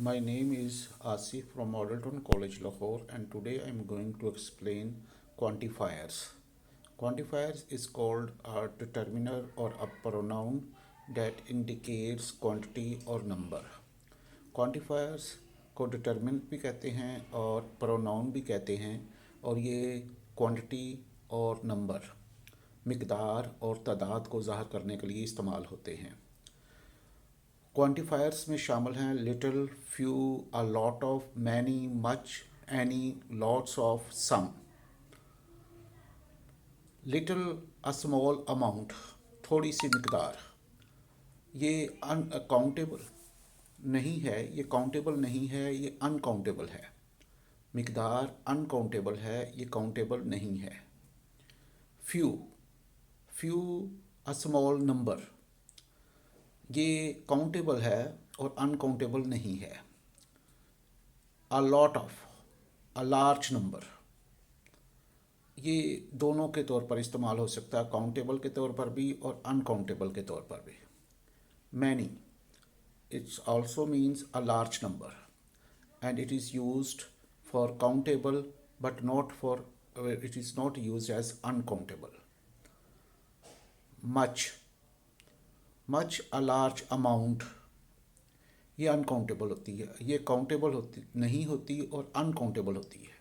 My name is Asif from Modelton College, Lahore, and today I am going to explain quantifiers. Quantifiers is called a determiner or a pronoun that indicates quantity or number. Quantifiers को determinant भी कहते हैं और pronoun भी कहते हैं और ये quantity और number मिकदार और तादाद को ज़ाहिर करने के लिए इस्तेमाल होते हैं. क्वांटिफायर्स में शामिल हैं little, few, a lot of, many, much, any, lots of, some. Little, a small amount, थोड़ी सी मिकदार. ये अनकाउंटेबल नहीं है, ये काउंटेबल नहीं है, ये अनकाउंटेबल है. मिकदार अनकाउंटेबल है, ये काउंटेबल नहीं है. Few, few, a small number, ये काउंटेबल है और अनकाउंटेबल नहीं है. अ lot of, a large number, ये दोनों के तौर पर इस्तेमाल हो सकता है, काउंटेबल के तौर पर भी और अनकाउंटेबल के तौर पर भी. Many, it's also means a large number and it is used for countable but not for it is not used as uncountable. Much, much a large amount, ये अनकाउंटेबल होती है, ये काउंटेबल होती नहीं होती और अनकाउंटेबल होती है.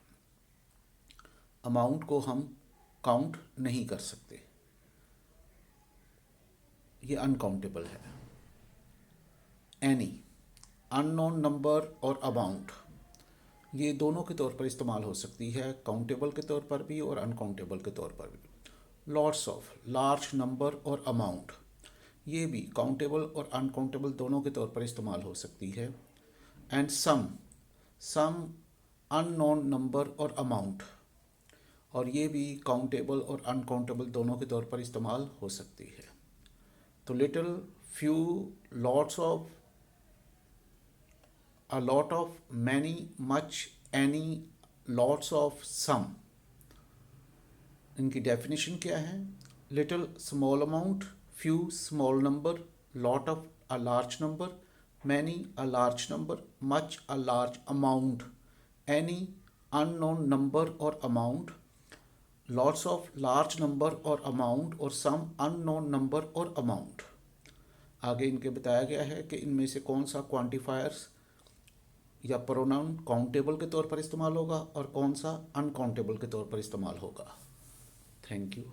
अमाउंट को हम काउंट नहीं कर सकते, ये अनकाउंटेबल है. एनी, अननोन नंबर और अमाउंट, ये दोनों के तौर पर इस्तेमाल हो सकती है, काउंटेबल के तौर पर भी और अनकाउंटेबल के तौर पर भी. लॉट्स ऑफ, लार्ज नंबर और अमाउंट, ये भी काउंटेबल और अनकाउंटेबल दोनों के तौर पर इस्तेमाल हो सकती है. And some, some unknown number और अमाउंट, और ये भी काउंटेबल और अनकाउंटेबल दोनों के तौर पर इस्तेमाल हो सकती है. तो little, few, lots of, a lot of, many, much, any, lots of, some. इनकी डेफिनेशन क्या है? Little small amount, few small number, lot of a large number, many a large number, much a large amount, any unknown number और amount, lots of large number और amount, और some unknown number और amount. आगे इनके बताया गया है कि इनमें से कौन सा क्वांटिफायर्स या प्रोनाउन काउंटेबल के तौर पर इस्तेमाल होगा और कौन सा अनकाउंटेबल के तौर पर इस्तेमाल होगा. Thank you.